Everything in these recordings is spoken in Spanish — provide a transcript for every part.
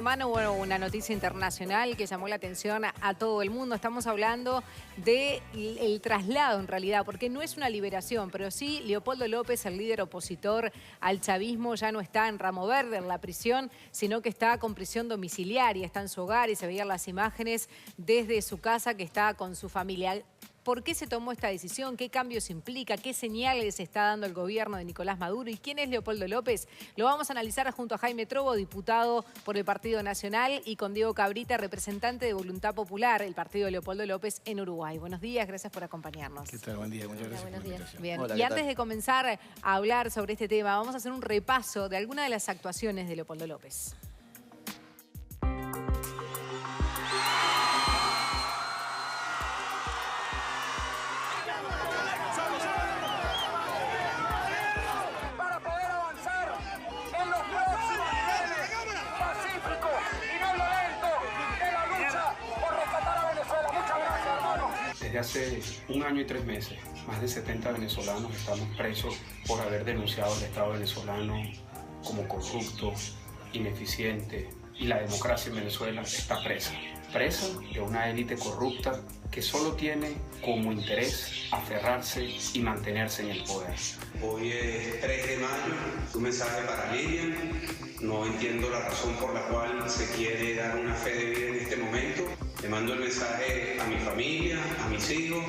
Mano, bueno, una noticia internacional que llamó la atención a todo el mundo. Estamos hablando del traslado en realidad, porque no es una liberación, pero sí Leopoldo López, el líder opositor al chavismo, ya no está en Ramo Verde, en la prisión, sino que está con prisión domiciliaria, está en su hogar y se veían las imágenes desde su casa que está con su familia. ¿Por qué se tomó esta decisión? ¿Qué cambios implica? ¿Qué señales está dando el gobierno de Nicolás Maduro? ¿Y quién es Leopoldo López? Lo vamos a analizar junto a Jaime Trobo, diputado por el Partido Nacional, y con Diego Cabrita, representante de Voluntad Popular, el partido de Leopoldo López en Uruguay. Buenos días, gracias por acompañarnos. ¿Qué tal? Buen día, muchas gracias por la invitación. Bien, Hola, y ¿qué antes tal? de comenzar a hablar sobre este tema, vamos a hacer un repaso de algunas de las actuaciones de Leopoldo López. Para poder avanzar en los próximos niveles pacíficos y no violentos de la lucha por rescatar a Venezuela. Muchas gracias, hermano. Desde hace 1 año y 3 meses, más de 70 venezolanos estamos presos por haber denunciado al Estado venezolano como corrupto, ineficiente, y la democracia en Venezuela está presa. Presa de una élite corrupta que solo tiene como interés aferrarse y mantenerse en el poder. Hoy es 3 de mayo, un mensaje para Lilian. No entiendo la razón por la cual se quiere dar una fe de vida en este momento. Le mando el mensaje a mi familia, a mis hijos.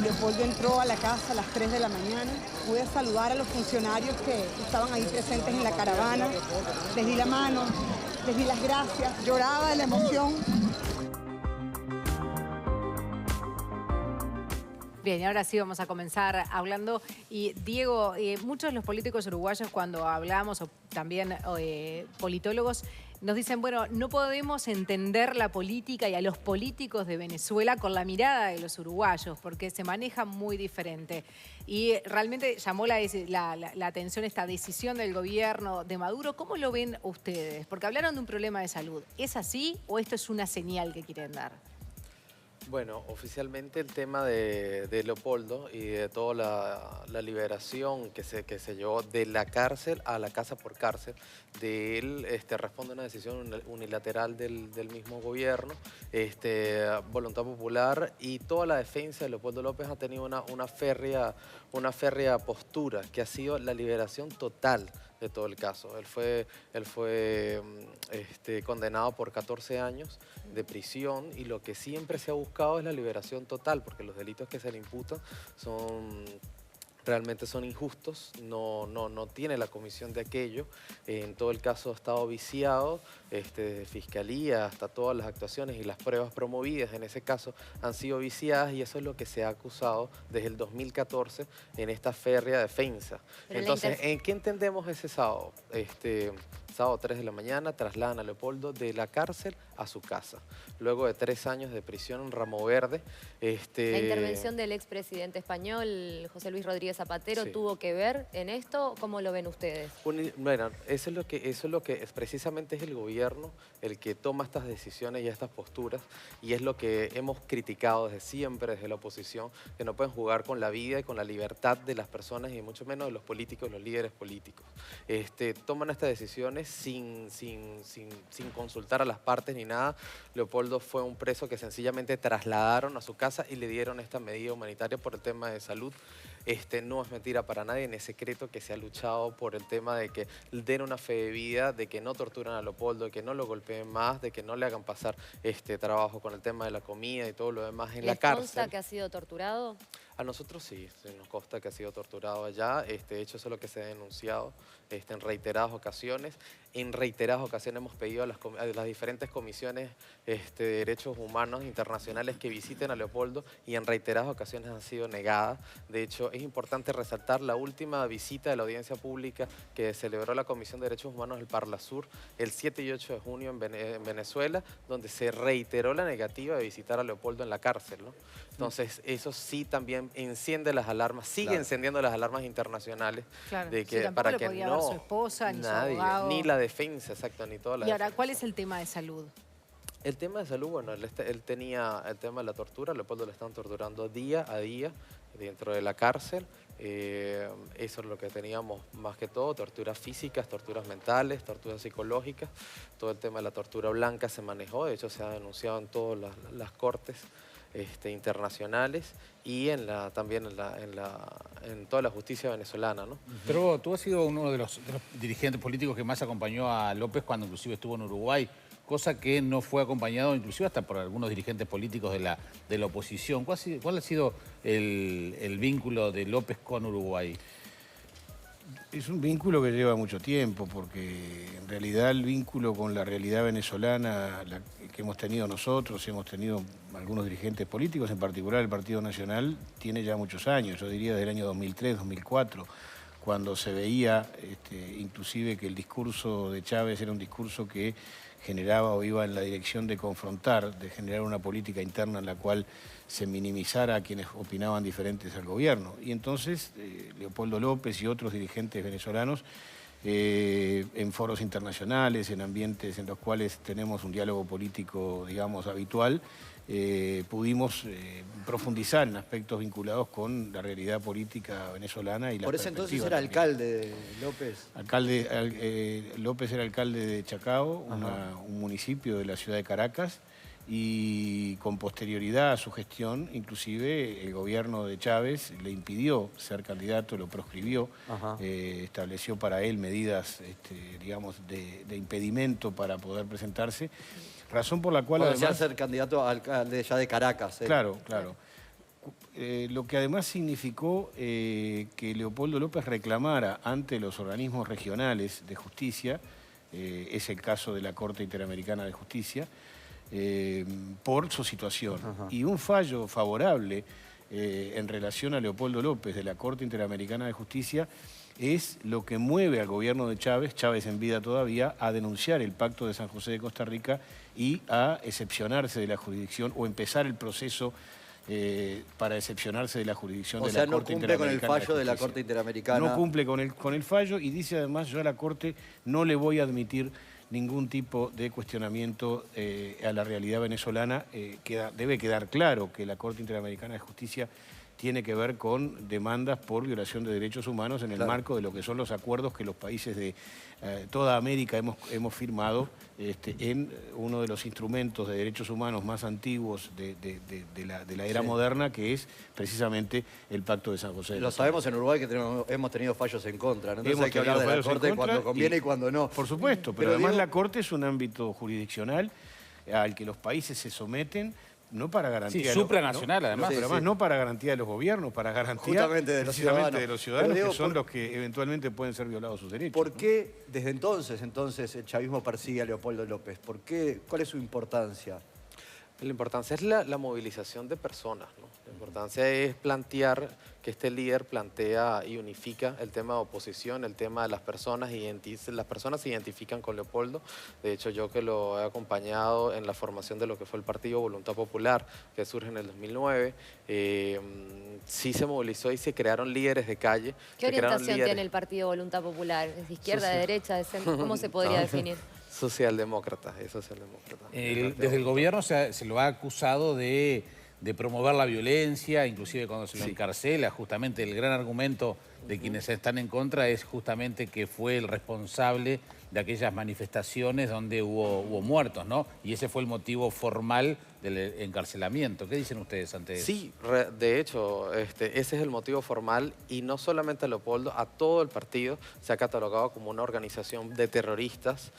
Leopoldo entró a la casa a las 3 de la mañana. Pude saludar a los funcionarios que estaban ahí presentes en la caravana. Les di la mano, les di las gracias. Lloraba de la emoción. Bien, y ahora sí vamos a comenzar hablando. Y Diego, muchos de los políticos uruguayos cuando hablamos, o también politólogos, nos dicen, bueno, no podemos entender la política y a los políticos de Venezuela con la mirada de los uruguayos, porque se maneja muy diferente. Y realmente llamó la atención esta decisión del gobierno de Maduro. ¿Cómo lo ven ustedes? Porque hablaron de un problema de salud. ¿Es así o esto es una señal que quieren dar? Bueno, oficialmente el tema de Leopoldo y de toda la liberación que se llevó de la cárcel a la casa por cárcel, de él responde a una decisión unilateral del mismo gobierno, Voluntad Popular, y toda la defensa de Leopoldo López ha tenido una férrea postura, que ha sido la liberación total de todo el caso. Él fue condenado por 14 años de prisión, y lo que siempre se ha buscado es la liberación total, porque los delitos que se le imputan realmente son injustos, no tiene la comisión de aquello. En todo el caso ha estado viciado, desde Fiscalía hasta todas las actuaciones y las pruebas promovidas en ese caso han sido viciadas, y eso es lo que se ha acusado desde el 2014 en esta férrea defensa. Pero entonces, ¿en qué entendemos ese sábado? Sábado 3 de la mañana trasladan a Leopoldo de la cárcel a su casa, luego de 3 años de prisión en Ramo Verde. La intervención del expresidente español, José Luis Rodríguez Zapatero, Sí. ¿tuvo que ver en esto? ¿Cómo lo ven ustedes? Bueno, eso es lo que precisamente es el gobierno el que toma estas decisiones y estas posturas, y es lo que hemos criticado desde siempre, desde la oposición, que no pueden jugar con la vida y con la libertad de las personas, y mucho menos de los políticos, los líderes políticos. Toman estas decisiones sin consultar a las partes ni nada. Leopoldo fue un preso que sencillamente trasladaron a su casa y le dieron esta medida humanitaria por el tema de salud. No es mentira para nadie, en secreto que se ha luchado por el tema de que den una fe de vida, de que no torturan a Leopoldo, de que no lo golpeen más, de que no le hagan pasar trabajo con el tema de la comida y todo lo demás en la cárcel. ¿Les consta que ha sido torturado? A nosotros sí, nos consta que ha sido torturado allá. De hecho, eso es lo que se ha denunciado en reiteradas ocasiones. En reiteradas ocasiones hemos pedido a las diferentes comisiones de derechos humanos internacionales que visiten a Leopoldo y en reiteradas ocasiones han sido negadas. De hecho, es importante resaltar la última visita de la audiencia pública que celebró la Comisión de Derechos Humanos del Parlasur el 7 y 8 de junio en Venezuela, donde se reiteró la negativa de visitar a Leopoldo en la cárcel, ¿no? Entonces, eso sí también enciende las alarmas, sigue encendiendo las alarmas internacionales de que para que no su esposa, ni nadie, su abogado, ni la defensa, exacto, ni toda la defensa. Y ahora, ¿cuál es el tema de salud? El tema de salud, bueno, él tenía el tema de la tortura, Leopoldo le están torturando día a día dentro de la cárcel. Eso es lo que teníamos más que todo, torturas físicas, torturas mentales, torturas psicológicas. Todo el tema de la tortura blanca se manejó, de hecho se ha denunciado en todas las cortes internacionales y también en toda la justicia venezolana, ¿no? Pero tú has sido uno de los dirigentes políticos que más acompañó a López cuando inclusive estuvo en Uruguay, cosa que no fue acompañado inclusive hasta por algunos dirigentes políticos de la oposición. ¿Cuál ha sido el vínculo de López con Uruguay? Es un vínculo que lleva mucho tiempo, porque en realidad el vínculo con la realidad venezolana que hemos tenido nosotros, hemos tenido algunos dirigentes políticos, en particular el Partido Nacional, tiene ya muchos años, yo diría del año 2003, 2004, cuando se veía inclusive que el discurso de Chávez era un discurso que generaba o iba en la dirección de confrontar, de generar una política interna en la cual se minimizara a quienes opinaban diferentes al gobierno. Y entonces Leopoldo López y otros dirigentes venezolanos, en foros internacionales, en ambientes en los cuales tenemos un diálogo político, digamos, habitual, pudimos profundizar en aspectos vinculados con la realidad política venezolana y la Por ese entonces era alcalde López. López era alcalde de Chacao, un municipio de la ciudad de Caracas, y con posterioridad a su gestión, inclusive el gobierno de Chávez le impidió ser candidato, lo proscribió, estableció para él medidas, digamos, de impedimento para poder presentarse, razón por la cual además ser candidato a alcalde ya de Caracas. Claro. Lo que además significó que Leopoldo López reclamara ante los organismos regionales de justicia, es el caso de la Corte Interamericana de Justicia, por su situación. Y un fallo favorable en relación a Leopoldo López de la Corte Interamericana de Justicia es lo que mueve al gobierno de Chávez en vida todavía, a denunciar el Pacto de San José de Costa Rica y a excepcionarse de la jurisdicción o empezar el proceso para excepcionarse de la jurisdicción de la Corte Interamericana. O sea, no cumple con el fallo de la Corte Interamericana. No cumple con el fallo y dice además, yo a la Corte no le voy a admitir ningún tipo de cuestionamiento a la realidad venezolana. Debe quedar claro que la Corte Interamericana de Justicia tiene que ver con demandas por violación de derechos humanos en el marco de lo que son los acuerdos que los países de toda América hemos firmado en uno de los instrumentos de derechos humanos más antiguos de la era moderna, que es precisamente el Pacto de San José. Lo sabemos en Uruguay que hemos tenido fallos en contra, ¿no? Entonces hay que hablar de la Corte cuando conviene y cuando no. Por supuesto, pero además la Corte es un ámbito jurisdiccional al que los países se someten, no para garantía... Sí, supranacional, además. Pero además no para garantía de los gobiernos, para garantía justamente de los ciudadanos. De los ciudadanos, que son los que eventualmente pueden ser violados sus derechos. ¿Por qué desde entonces el chavismo persigue a Leopoldo López? ¿Cuál es su importancia? La importancia es la movilización de personas, ¿no? La importancia es plantear que este líder plantea y unifica el tema de oposición, el tema de las personas, las personas se identifican con Leopoldo. De hecho, yo que lo he acompañado en la formación de lo que fue el Partido Voluntad Popular, que surge en el 2009, sí se movilizó y se crearon líderes de calle. ¿Qué orientación tiene el Partido Voluntad Popular? ¿Es de izquierda, de derecha, de centro? ¿Cómo se podría definir? Socialdemócrata, es socialdemócrata. Desde el gobierno se lo ha acusado de promover la violencia, inclusive cuando se lo encarcela. Justamente el gran argumento de quienes están en contra es justamente que fue el responsable de aquellas manifestaciones donde hubo muertos, ¿no? Y ese fue el motivo formal del encarcelamiento. ¿Qué dicen ustedes ante eso? Sí, de hecho, ese es el motivo formal, y no solamente a Leopoldo, a todo el partido se ha catalogado como una organización de terroristas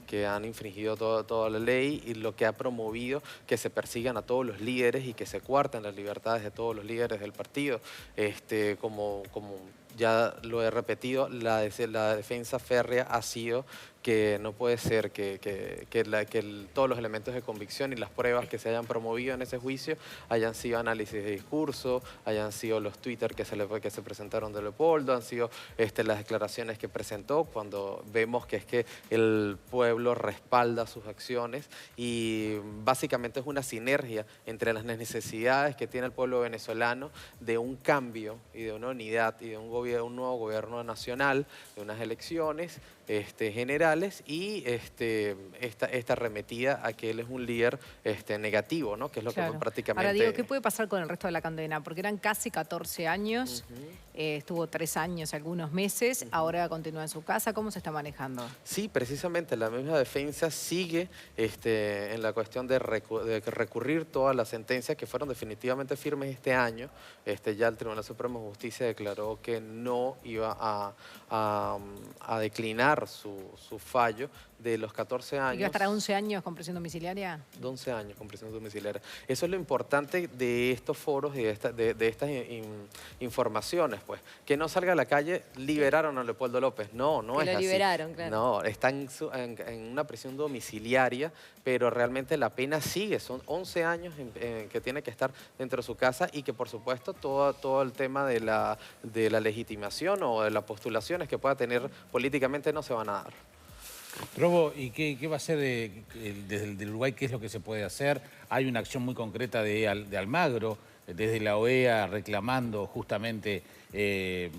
que han infringido toda la ley, y lo que ha promovido que se persigan a todos los líderes y que se coarten las libertades de todos los líderes del partido. Como ya lo he repetido, la defensa férrea ha sido que no puede ser que todos los elementos de convicción y las pruebas que se hayan promovido en ese juicio hayan sido análisis de discurso, hayan sido los Twitter que se presentaron de Leopoldo, han sido las declaraciones que presentó, cuando vemos que es que el pueblo respalda sus acciones y básicamente es una sinergia entre las necesidades que tiene el pueblo venezolano de un cambio y de una unidad y de un nuevo gobierno nacional, de unas elecciones generales y esta arremetida a que él es un líder negativo, ¿no? Que es lo que prácticamente... Ahora digo, ¿qué puede pasar con el resto de la condena? Porque eran casi 14 años, estuvo 3 años, algunos meses, ahora continúa en su casa. ¿Cómo se está manejando? Sí, precisamente la misma defensa sigue en la cuestión de recurrir todas las sentencias que fueron definitivamente firmes este año. Ya el Tribunal Supremo de Justicia declaró que no iba a declinar su fallo de los 14 años. ¿Y va a estar a 11 años con prisión domiciliaria? 11 años con prisión domiciliaria. Eso es lo importante de estos foros y de estas informaciones, pues. Que no salga a la calle, liberaron a Leopoldo López. No, no es así. Lo liberaron, claro. No, está en una prisión domiciliaria, pero realmente la pena sigue. Son 11 años que tiene que estar dentro de su casa y que, por supuesto, todo el tema de la legitimación o de las postulaciones que pueda tener políticamente no se van a dar. Robo, ¿y qué va a ser desde el Uruguay? ¿Qué es lo que se puede hacer? Hay una acción muy concreta de Almagro, desde la OEA, reclamando justamente el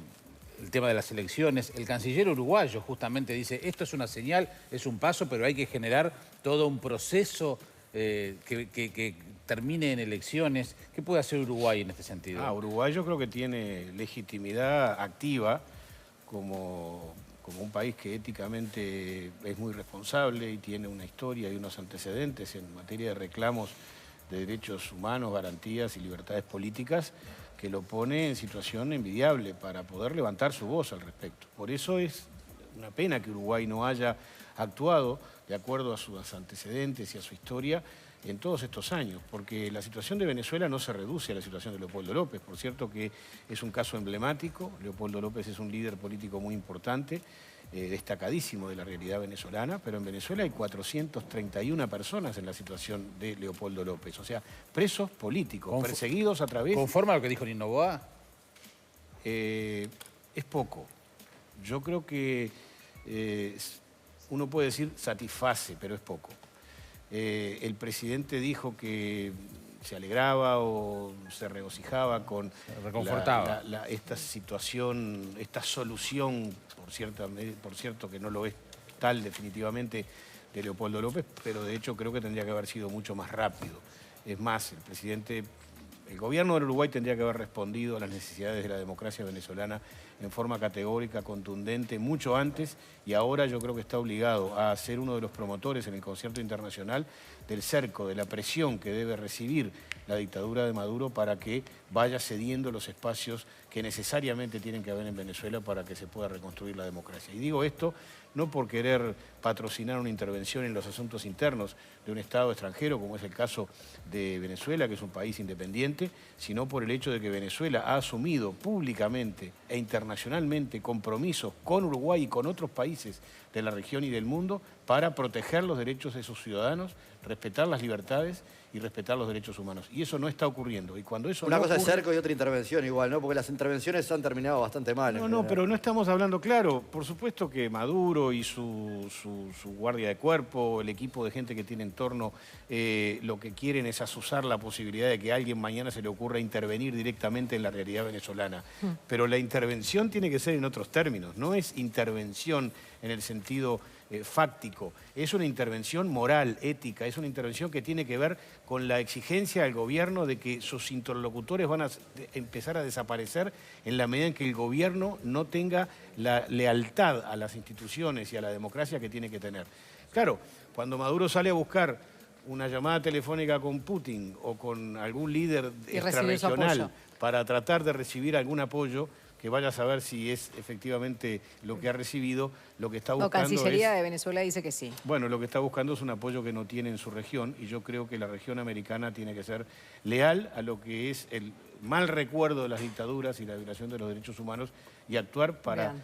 tema de las elecciones. El canciller uruguayo justamente dice, esto es una señal, es un paso, pero hay que generar todo un proceso que termine en elecciones. ¿Qué puede hacer Uruguay en este sentido? Uruguay yo creo que tiene legitimidad activa como un país que éticamente es muy responsable y tiene una historia y unos antecedentes en materia de reclamos de derechos humanos, garantías y libertades políticas, que lo pone en situación envidiable para poder levantar su voz al respecto. Por eso es una pena que Uruguay no haya actuado de acuerdo a sus antecedentes y a su historia en todos estos años, porque la situación de Venezuela no se reduce a la situación de Leopoldo López. Por cierto que es un caso emblemático. Leopoldo López es un líder político muy importante, destacadísimo de la realidad venezolana, pero en Venezuela hay 431 personas en la situación de Leopoldo López, o sea, presos políticos, perseguidos a través... ¿Conforma lo que dijo Nino Boa? Es poco. Yo creo que uno puede decir satisface, pero es poco. El presidente dijo que se alegraba o se regocijaba con esta situación, esta solución, por cierto que no lo es tal definitivamente, de Leopoldo López, pero de hecho creo que tendría que haber sido mucho más rápido. Es más, el gobierno del Uruguay tendría que haber respondido a las necesidades de la democracia venezolana en forma categórica, contundente, mucho antes, y ahora yo creo que está obligado a ser uno de los promotores en el concierto internacional del cerco, de la presión que debe recibir la dictadura de Maduro para que vaya cediendo los espacios que necesariamente tienen que haber en Venezuela para que se pueda reconstruir la democracia. Y digo esto no por querer patrocinar una intervención en los asuntos internos de un Estado extranjero, como es el caso de Venezuela, que es un país independiente, sino por el hecho de que Venezuela ha asumido públicamente e internacionalmente compromisos con Uruguay y con otros países de la región y del mundo para proteger los derechos de sus ciudadanos, respetar las libertades y respetar los derechos humanos. Y eso no está ocurriendo. Y cuando eso Una cosa es cerco y otra intervención igual, ¿no? Porque las intervenciones han terminado bastante mal. No, pero no estamos hablando claro. Por supuesto que Maduro y su guardia de cuerpo, el equipo de gente que tiene en torno, lo que quieren es azuzar la posibilidad de que a alguien mañana se le ocurra intervenir directamente en la realidad venezolana. Pero la intervención tiene que ser en otros términos. No es intervención en el sentido fáctico, es una intervención moral, ética, es una intervención que tiene que ver con la exigencia del gobierno de que sus interlocutores van a empezar a desaparecer en la medida en que el gobierno no tenga la lealtad a las instituciones y a la democracia que tiene que tener. Claro, cuando Maduro sale a buscar una llamada telefónica con Putin o con algún líder extrarregional para tratar de recibir algún apoyo, que vaya a saber si es efectivamente lo que ha recibido, lo que está buscando Cancillería de Venezuela dice que sí. Bueno, lo que está buscando es un apoyo que no tiene en su región, y yo creo que la región americana tiene que ser leal a lo que es el mal recuerdo de las dictaduras y la violación de los derechos humanos y actuar para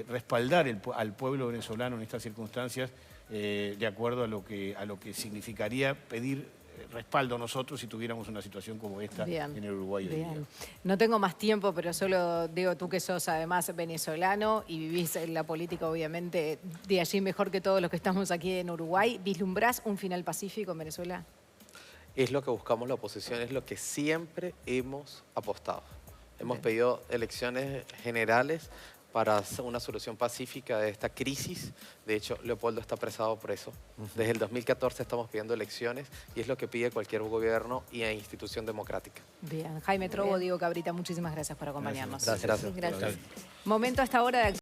respaldar al pueblo venezolano en estas circunstancias de acuerdo a lo que significaría pedir respaldo a nosotros si tuviéramos una situación como esta en el Uruguay hoy día. No tengo más tiempo, pero solo digo, tú que sos además venezolano y vivís en la política obviamente de allí mejor que todos los que estamos aquí en Uruguay, ¿vislumbrás un final pacífico en Venezuela? Es lo que buscamos la oposición, es lo que siempre hemos apostado. Hemos pedido elecciones generales para una solución pacífica de esta crisis. De hecho, Leopoldo está apresado por eso. Desde el 2014 estamos pidiendo elecciones y es lo que pide cualquier gobierno y institución democrática. Bien. Jaime Trobo, Diego Cabrita, muchísimas gracias por acompañarnos. Gracias. Momento hasta ahora de